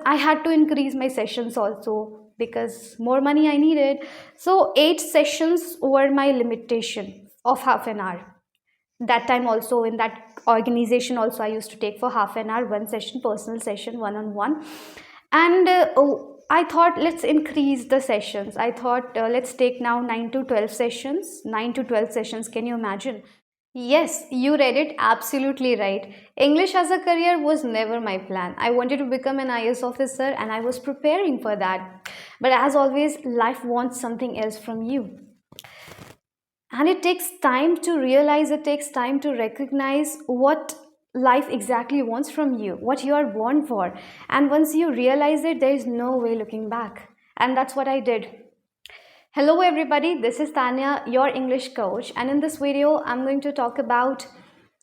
I had to increase my sessions also because more money I needed. So 8 sessions were my limitation of half an hour. That time also, in that organization also, I used to take for half an hour, one session, personal session, one on one. And I thought, let's increase the sessions. I thought, let's take now 9 to 12 sessions. 9 to 12 sessions, can you imagine? Yes, you read it absolutely right. English as a career was never my plan. I wanted to become an IAS officer and I was preparing for that. But as always, life wants something else from you. And it takes time to realize, it takes time to recognize what life exactly wants from you, what you are born for. And once you realize it, there is no way looking back. And that's what I did. Hello everybody, this is Tanya, your English coach, and in this video I'm going to talk about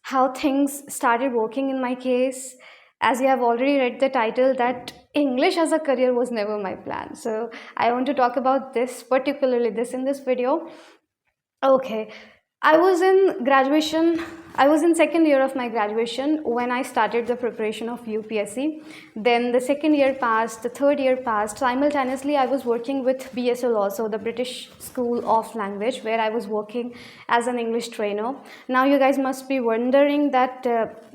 how things started working in my case. As you have already read the title, that English as a career was never my plan. So I want to talk about this, particularly this in this video. Okay, I was in graduation. I was in second year of my graduation when I started the preparation of UPSC. Then the second year passed, the third year passed. Simultaneously, I was working with BSL also, the British School of Language, where I was working as an English trainer. Now you guys must be wondering that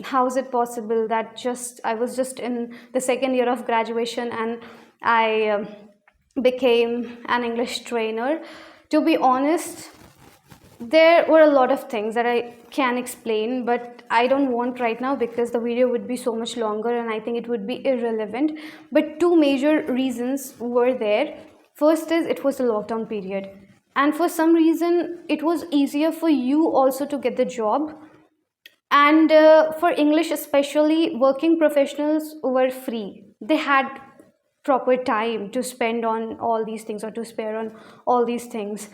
how is it possible that I was just in the second year of graduation and I became an English trainer. To be honest, there were a lot of things that I can explain, but I don't want right now because the video would be so much longer and I think it would be irrelevant. But two major reasons were there. First is it was the lockdown period, and for some reason it was easier for you also to get the job. And for English especially, working professionals were free. They had proper time to spend on all these things or to spare on all these things.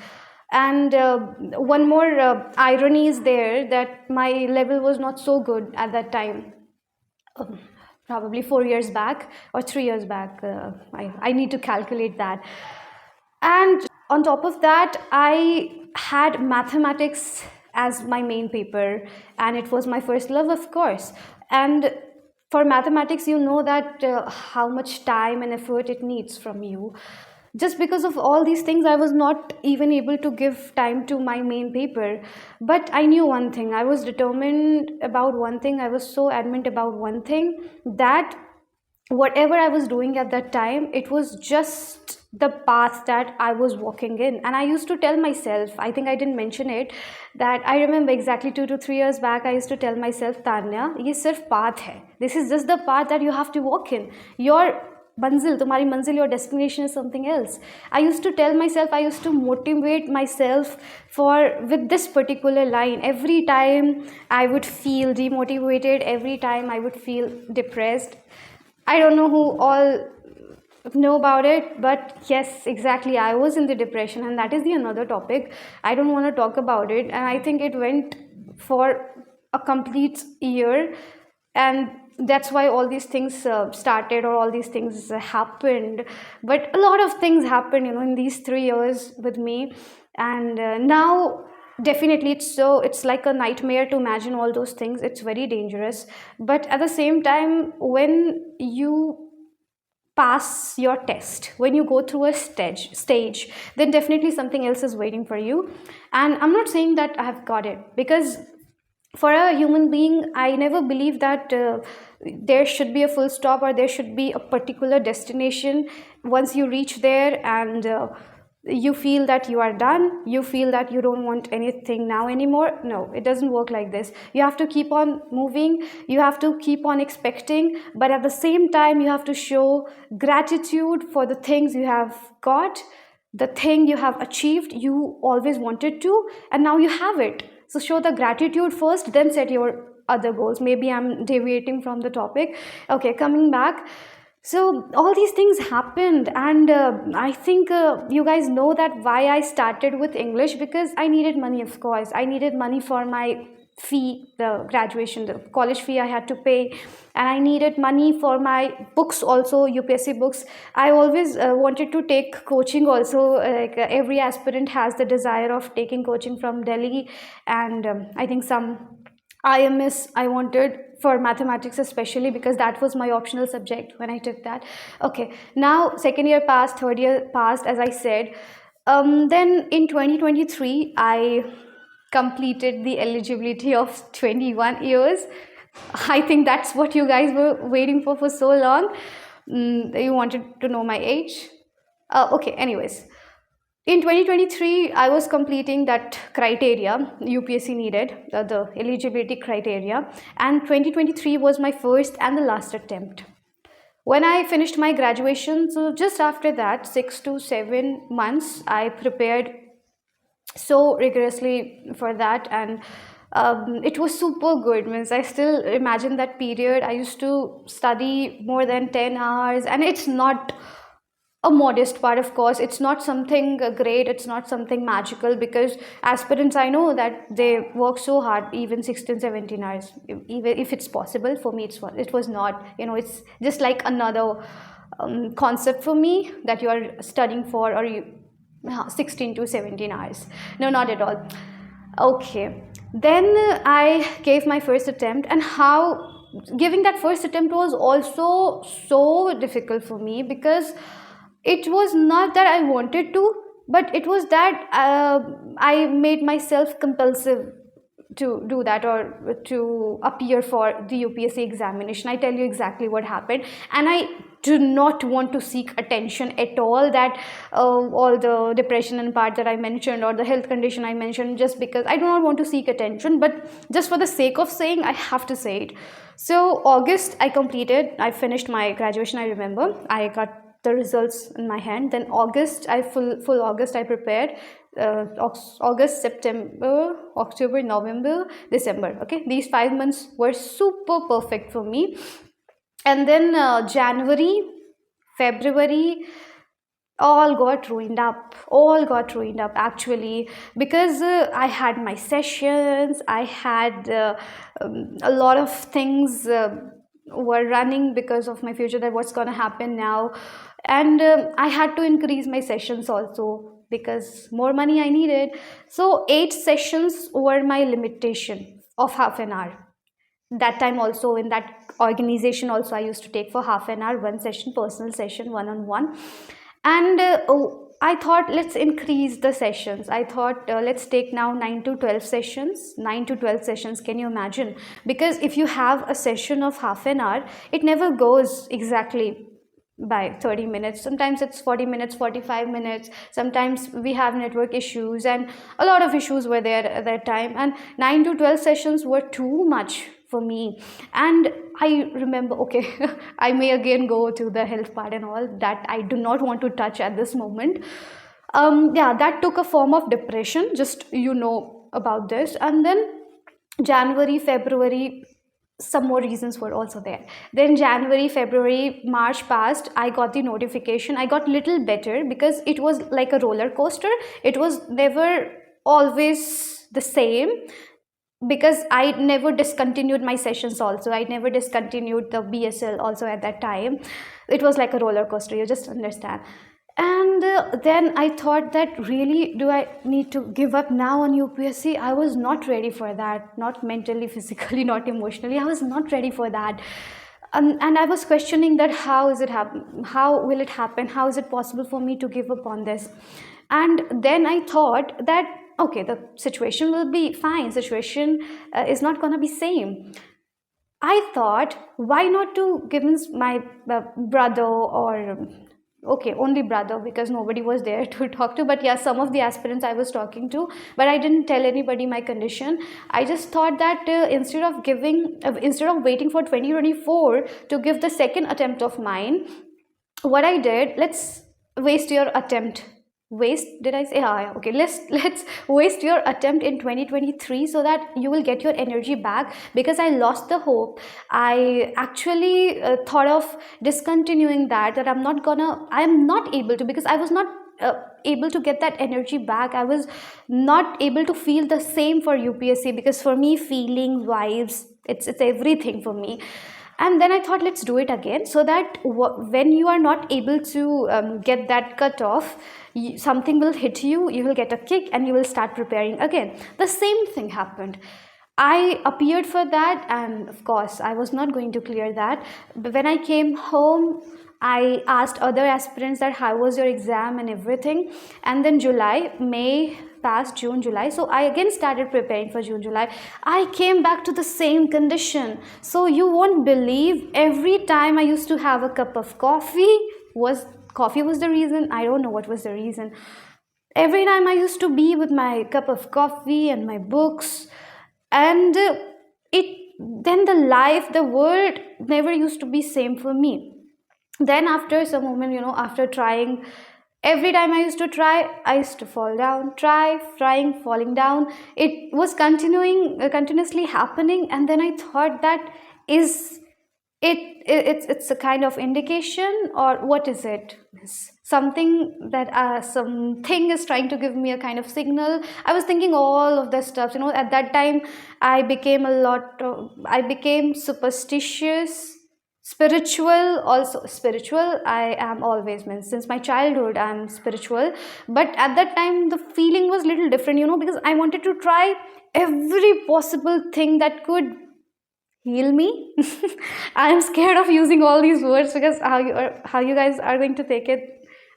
And one more irony is there, that my level was not so good at that time. Probably 4 years back or 3 years back. I need to calculate that. And on top of that, I had mathematics as my main paper, and it was my first love, of course. And for mathematics, you know that how much time and effort it needs from you. Just because of all these things, I was not even able to give time to my main paper. But I knew one thing. I was determined about one thing. I was so adamant about one thing, that whatever I was doing at that time, it was just the path that I was walking in. And I used to tell myself, I think I didn't mention it, that I remember exactly 2 to 3 years back, I used to tell myself, Tanya, ye sirf path hai. This is just the path that you have to walk in. Your manzil, tumhari manzil, your destination is something else. I used to tell myself, I used to motivate myself with this particular line. Every time I would feel demotivated, every time I would feel depressed. I don't know who all know about it, but yes, exactly, I was in the depression, and that is the another topic. I don't want to talk about it, and I think it went for a complete year, and that's why all these things started, or all these things happened. But a lot of things happened, in these 3 years with me. And now definitely it's like a nightmare to imagine all those things. It's very dangerous. But at the same time, when you pass your test, when you go through a stage, then definitely something else is waiting for you. And I'm not saying that I have got it, because for a human being, I never believe that there should be a full stop, or there should be a particular destination. Once you reach there and you feel that you are done, you feel that you don't want anything now anymore. No, it doesn't work like this. You have to keep on moving, you have to keep on expecting, but at the same time you have to show gratitude for the things you have got, the thing you have achieved, you always wanted to, and now you have it. So show the gratitude first, then set your other goals. Maybe I'm deviating from the topic. Okay, coming back. So all these things happened, and I think you guys know that why I started with English, because I needed money, of course. I needed money for my fee, the graduation, the college fee I had to pay, and I needed money for my books also, UPSC books. I always wanted to take coaching also. Every aspirant has the desire of taking coaching from Delhi, and I think some IMS I wanted for mathematics, especially because that was my optional subject when I took that. Okay, now second year passed, third year passed, as I said. Then in 2023, I completed the eligibility of 21 years. I think that's what you guys were waiting for so long. You wanted to know my age. Okay, anyways, in 2023, I was completing that criteria UPSC needed, the eligibility criteria, and 2023 was my first and the last attempt. When I finished my graduation, so just after that, 6 to 7 months, I prepared so rigorously for that, and it was super good. Means I still imagine that period. I used to study more than 10 hours, and it's not a modest part, of course. It's not something great, it's not something magical, because aspirants, I know that they work so hard, even 16 17 hours, even if it's possible. For me, it was not, it's just like another concept for me, that you are studying for, or you 16 to 17 hours. No, not at all. Okay, then I gave my first attempt, and how giving that first attempt was also so difficult for me, because it was not that I wanted to, but it was that I made myself compulsive to do that, or to appear for the UPSC examination. I tell you exactly what happened, and I do not want to seek attention at all, that all the depression and part that I mentioned, or the health condition I mentioned, just because I do not want to seek attention, but just for the sake of saying, I have to say it. So August, I finished my graduation. I remember I got the results in my hand. Then August, full August I prepared. August, September, October, November, December. Okay, these 5 months were super perfect for me. And then January, February, all got ruined up actually, because I had my sessions, I had a lot of things were running because of my future, that what's going to happen now. And I had to increase my sessions also, because more money I needed. So 8 sessions were my limitation of half an hour. That time also, in that organization also, I used to take for half an hour, one session, personal session, one on one. And I thought, let's increase the sessions. I thought, let's take now 9 to 12 sessions. 9 to 12 sessions, can you imagine? Because if you have a session of half an hour, it never goes exactly by 30 minutes. Sometimes it's 40 minutes, 45 minutes. Sometimes we have network issues, and a lot of issues were there at that time, and 9 to 12 sessions were too much for me. And I remember, okay, I may again go to the health part and all that, I do not want to touch at this moment. Yeah, that took a form of depression, just about this. And then January, February, some more reasons were also there. Then January, February, March passed, I got the notification. I got little better, because it was like a roller coaster. It was never always the same, because I never discontinued my sessions also. I never discontinued the BSL also at that time. It was like a roller coaster, you just understand. And then I thought that, really, do I need to give up now on UPSC? I was not ready for that, not mentally, physically, not emotionally. I was not ready for that. And I was questioning that, how is it happen? How will it happen? How is it possible for me to give up on this? And then I thought that, okay, the situation will be fine. Situation is not going to be same. I thought, why not to give my brother, or okay, only brother, because nobody was there to talk to. But yeah, some of the aspirants I was talking to, but I didn't tell anybody my condition. I just thought that instead of waiting for 2024 to give the second attempt of mine, what I did, let's waste your attempt. Waste, did I say? Yeah, okay, let's waste your attempt in 2023, so that you will get your energy back, because I lost the hope. I actually thought of discontinuing that I'm not able to, because I was not able to get that energy back. I was not able to feel the same for UPSC, because for me, feeling, vibes, it's everything for me. And then I thought, let's do it again, so that when you are not able to get that cut off, something will hit you, you will get a kick, and you will start preparing again. The same thing happened. I appeared for that, and of course, I was not going to clear that. But when I came home, I asked other aspirants that how was your exam and everything. And then July, May passed, June, July. So I again started preparing for June, July. I came back to the same condition. So you won't believe, every time I used to have a cup of coffee was the reason. I don't know what was the reason. Every time I used to be with my cup of coffee and my books, and it then the life, the world never used to be same for me. Then after some moment, after trying, every time I used to try, I used to fall down, trying, falling down. It was continuously happening, and then I thought that, is it's a kind of indication, or what is it? Something that something is trying to give me a kind of signal. I was thinking all of this stuff. At that time, I became superstitious, spiritual. Also spiritual, I am always, means since my childhood I'm spiritual. But at that time the feeling was little different, because I wanted to try every possible thing that could heal me. I am scared of using all these words, because how you guys are going to take it,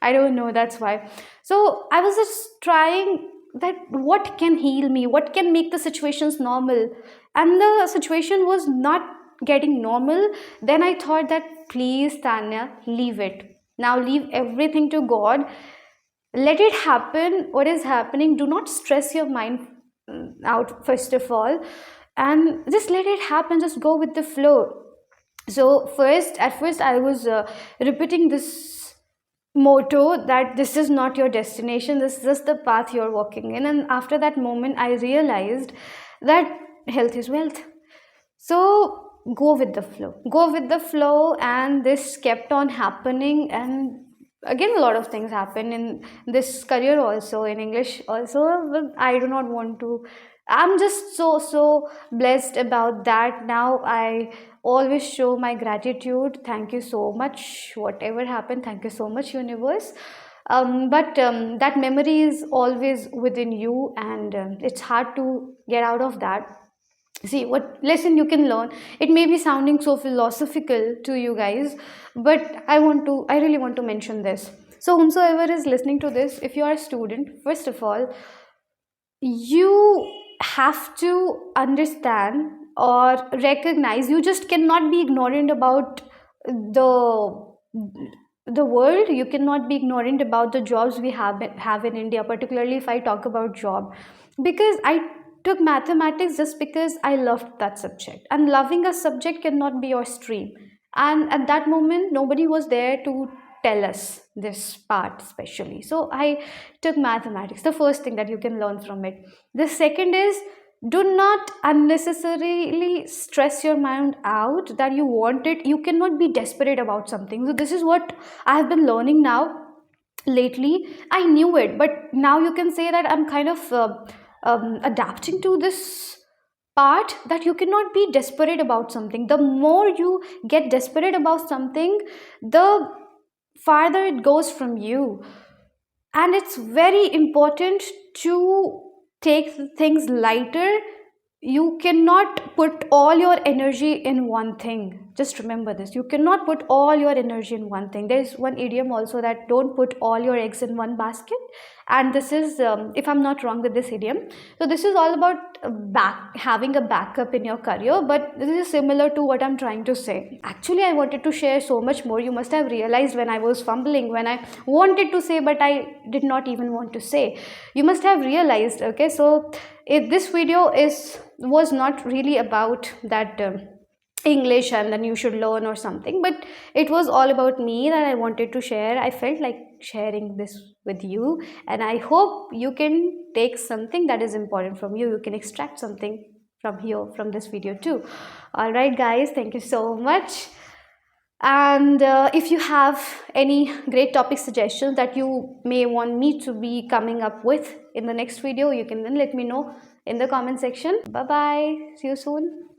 I don't know. That's why. So I was just trying that what can heal me, what can make the situations normal, and the situation was not getting normal. Then I thought that, please Tanya, leave it now, leave everything to God, let it happen what is happening. Do not stress your mind out, first of all, and just let it happen, just go with the flow. So at first I was repeating this motto that this is not your destination, this is just the path you're walking in. And after that moment I realized that health is wealth. So go with the flow, and this kept on happening. And again, a lot of things happen in this career also, in English also, but I do not want to. I'm just so blessed about that. Now I always show my gratitude. Thank you so much, whatever happened. Thank you so much, universe. But that memory is always within you, and it's hard to get out of that. See what lesson you can learn. It may be sounding so philosophical to you guys, but I really want to mention this. So whomsoever is listening to this, if you are a student, first of all, you have to understand or recognize, you just cannot be ignorant about the the world. You cannot be ignorant about the jobs we have in India, particularly if I talk about job. Because I took mathematics just because I loved that subject, and loving a subject cannot be your stream. And at that moment nobody was there to tell us this part especially. So I took mathematics, the first thing that you can learn from it. The second is, do not unnecessarily stress your mind out that you want it. You cannot be desperate about something. So this is what I have been learning now lately. I knew it, but now you can say that I'm kind of adapting to this part, that you cannot be desperate about something. The more you get desperate about something, the farther it goes from you. And it's very important to take things lighter. You cannot put all your energy in one thing. Just remember this, you cannot put all your energy in one thing. There's one idiom also, that don't put all your eggs in one basket. And this is if I'm not wrong with this idiom, so this is all about having a backup in your career. But this is similar to what I'm trying to say. Actually I wanted to share so much more. You must have realized when I was fumbling, when I wanted to say but I did not even want to say. You must have realized. Okay, so if this video was not really about that English and then you should learn or something, but it was all about me, that I wanted to share. I felt like sharing this with you, and I hope you can take something that is important from you. You can extract something from here, from this video too. All right guys, thank you so much. And if you have any great topic suggestions that you may want me to be coming up with in the next video, you can then let me know in the comment section. Bye bye, see you soon.